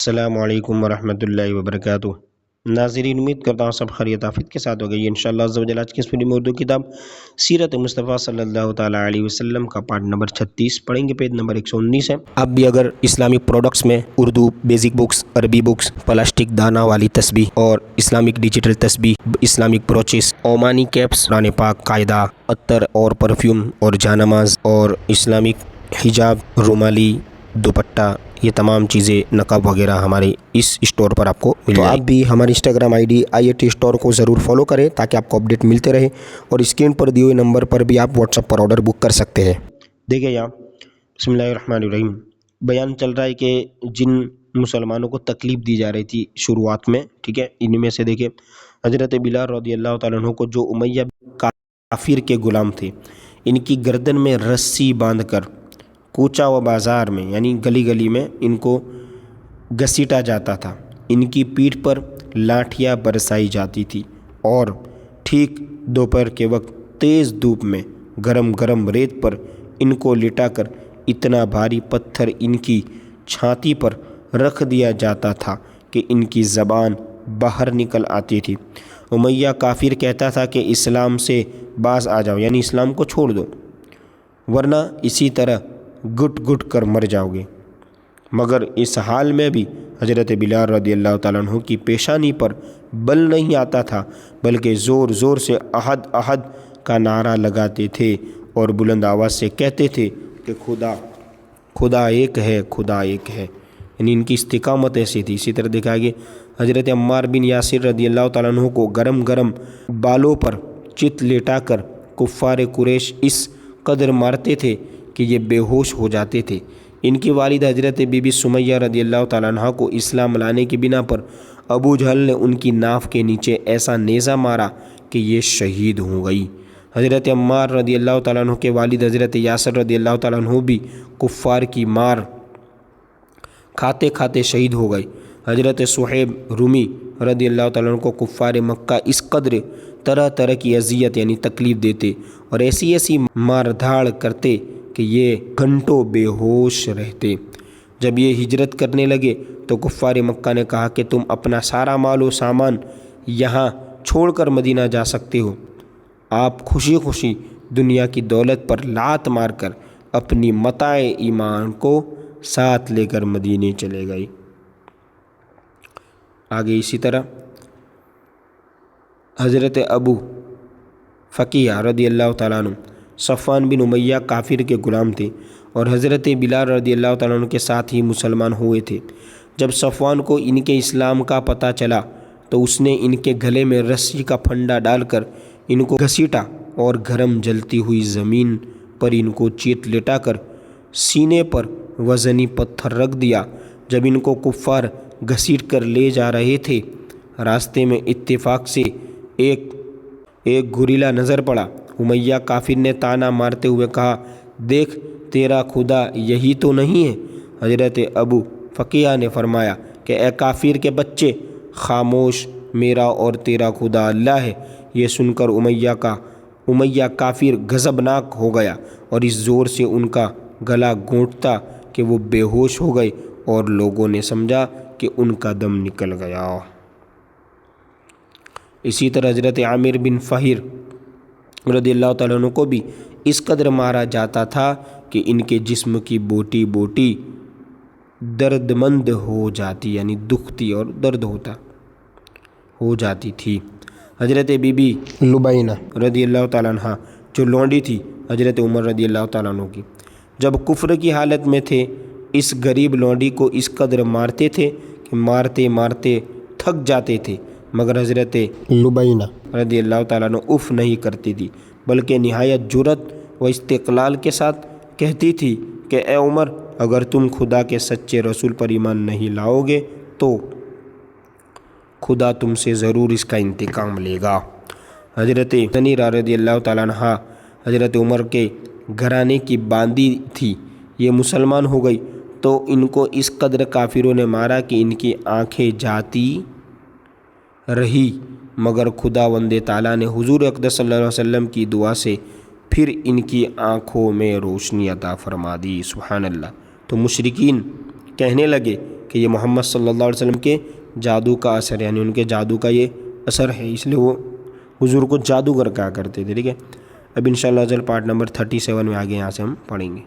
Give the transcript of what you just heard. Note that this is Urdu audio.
السلام علیکم ورحمۃ اللہ وبرکاتہ۔ ناظرین، امید کرتا ہوں سب خیریت آفیت کے ساتھ ہو گئی انشاءاللہ عز و جل۔ آج کی اس ویڈیو میں اردو کتاب سیرت مصطفیٰ صلی اللہ تعالیٰ علیہ وسلم کا پارٹ نمبر 36 پڑھیں گے۔ پیج نمبر 119 ہے۔ اب بھی اگر اسلامک پروڈکٹس میں اردو بیسک بکس، عربی بکس، پلاسٹک دانہ والی تسبیح اور اسلامک ڈیجیٹل تسبیح، اسلامک بروچز، عمانی کیپس، قرآن پاک، قاعدہ، عطر اور پرفیوم اور جانماز اور اسلامک حجاب، رومالی، دوپٹہ، یہ تمام چیزیں، نقاب وغیرہ ہمارے اس اسٹور پر آپ کو مل جائے۔ آپ بھی ہماری Instagram I D IAT store کو ضرور فالو کریں تاکہ آپ کو اپڈیٹ ملتے رہے، اور اسکرین پر دیے ہوئے نمبر پر بھی آپ واٹس ایپ پر آرڈر بک کر سکتے ہیں۔ دیکھیں یہاں بسم اللہ الرحمن الرحیم بیان چل رہا ہے کہ جن مسلمانوں کو تکلیف دی جا رہی تھی شروعات میں، ٹھیک ہے، ان میں سے دیکھیں حضرت بلال رضی اللہ تعالیٰ عنہ کو، جو امیہ کافر کے غلام تھے، ان کی گردن میں رسی باندھ کر کوچہ و بازار میں یعنی گلی گلی میں ان کو گھسیٹا جاتا تھا۔ ان کی پیٹھ پر لاٹھیاں برسائی جاتی تھی، اور ٹھیک دوپہر کے وقت تیز دھوپ میں گرم گرم ریت پر ان کو لٹا کر اتنا بھاری پتھر ان کی چھاتی پر رکھ دیا جاتا تھا کہ ان کی زبان باہر نکل آتی تھی۔ امیہ کافر کہتا تھا کہ اسلام سے باز آ جاؤ، یعنی اسلام کو چھوڑ دو، ورنہ اسی طرح گٹ گٹ کر مر جاؤ گے۔ مگر اس حال میں بھی حضرت بلال رضی اللہ تعالیٰ عنہ کی پیشانی پر بل نہیں آتا تھا، بلکہ زور زور سے احد احد کا نعرہ لگاتے تھے اور بلند آواز سے کہتے تھے کہ خدا ایک ہے، خدا ایک ہے، یعنی ان کی استقامت ایسی تھی۔ اسی طرح دیکھا کہ حضرت عمار بن یاسر رضی اللہ تعالیٰ عنہ کو گرم گرم بالوں پر چت لیٹا کر کفار قریش اس قدر مارتے تھے کہ یہ بے ہوش ہو جاتے تھے۔ ان کی والدہ حضرت بی بی سمیہ رضی اللہ تعالیٰ عنہ کو اسلام لانے کی بنا پر ابو جہل نے ان کی ناف کے نیچے ایسا نیزہ مارا کہ یہ شہید ہو گئی۔ حضرت عمار رضی اللہ تعالیٰ عنہ کے والد حضرت یاسر رضی اللہ تعالیٰ عنہ بھی کفار کی مار کھاتے کھاتے شہید ہو گئے۔ حضرت صہیب رومی رضی اللہ تعالیٰ عنہ کو کفار مکہ اس قدر طرح طرح کی اذیت یعنی تکلیف دیتے اور ایسی ایسی مار دھاڑ کرتے کہ یہ گھنٹوں بے ہوش رہتے۔ جب یہ ہجرت کرنے لگے تو کفار مکہ نے کہا کہ تم اپنا سارا مال و سامان یہاں چھوڑ کر مدینہ جا سکتے ہو۔ آپ خوشی خوشی دنیا کی دولت پر لات مار کر اپنی متاع ایمان کو ساتھ لے کر مدینے چلے گئے۔ آگے اسی طرح حضرت ابو فقیہ رضی اللہ تعالیٰ عنہ صفوان بن امیہ کافر کے غلام تھے اور حضرت بلال رضی اللہ تعالیٰ عنہ کے ساتھ ہی مسلمان ہوئے تھے۔ جب صفوان کو ان کے اسلام کا پتہ چلا تو اس نے ان کے گلے میں رسی کا پھندا ڈال کر ان کو گھسیٹا اور گرم جلتی ہوئی زمین پر ان کو چیت لٹا کر سینے پر وزنی پتھر رکھ دیا۔ جب ان کو کفار گھسیٹ کر لے جا رہے تھے، راستے میں اتفاق سے ایک گوریلا نظر پڑا۔ امیہ کافر نے تانا مارتے ہوئے کہا، دیکھ تیرا خدا یہی تو نہیں ہے؟ حضرت ابو فقیہ نے فرمایا کہ اے کافر کے بچے، خاموش، میرا اور تیرا خدا اللہ ہے۔ یہ سن کر امیہ کافر غضبناک ہو گیا اور اس زور سے ان کا گلا گھونٹتا کہ وہ بے ہوش ہو گئے اور لوگوں نے سمجھا کہ ان کا دم نکل گیا۔ اسی طرح حضرت عامر بن فہر رضی اللہ تعالیٰ عنہ کو بھی اس قدر مارا جاتا تھا کہ ان کے جسم کی بوٹی بوٹی درد مند ہو جاتی، یعنی دکھتی اور درد ہو جاتی تھی۔ حضرت بی بی لبینہ رضی اللہ تعالیٰ عنہ جو لونڈی تھی حضرت عمر رضی اللہ تعالیٰ عنہ کی، جب کفر کی حالت میں تھے، اس غریب لونڈی کو اس قدر مارتے تھے کہ مارتے مارتے تھک جاتے تھے، مگر حضرت لبینہ رضی اللہ تعالیٰ عنہ اف نہیں کرتی تھی، بلکہ نہایت جرأت و استقلال کے ساتھ کہتی تھی کہ اے عمر، اگر تم خدا کے سچے رسول پر ایمان نہیں لاؤ گے تو خدا تم سے ضرور اس کا انتقام لے گا۔ حضرت سنیرہ رضی اللہ تعالیٰ عنہ حضرت عمر کے گھرانے کی باندی تھی، یہ مسلمان ہو گئی تو ان کو اس قدر کافروں نے مارا کہ ان کی آنکھیں جاتی رہی، مگر خداوند تعالیٰ نے حضور اقدس صلی اللہ علیہ وسلم کی دعا سے پھر ان کی آنکھوں میں روشنی عطا فرما دی۔ سبحان اللہ۔ تو مشرکین کہنے لگے کہ یہ محمد صلی اللہ علیہ وسلم کے جادو کا اثر ہے، یعنی ان کے جادو کا یہ اثر ہے، اس لیے وہ حضور کو جادوگر کہا کرتے تھے، ٹھیک ہے۔ اب انشاءاللہ پارٹ نمبر 37 میں آگے یہاں سے ہم پڑھیں گے۔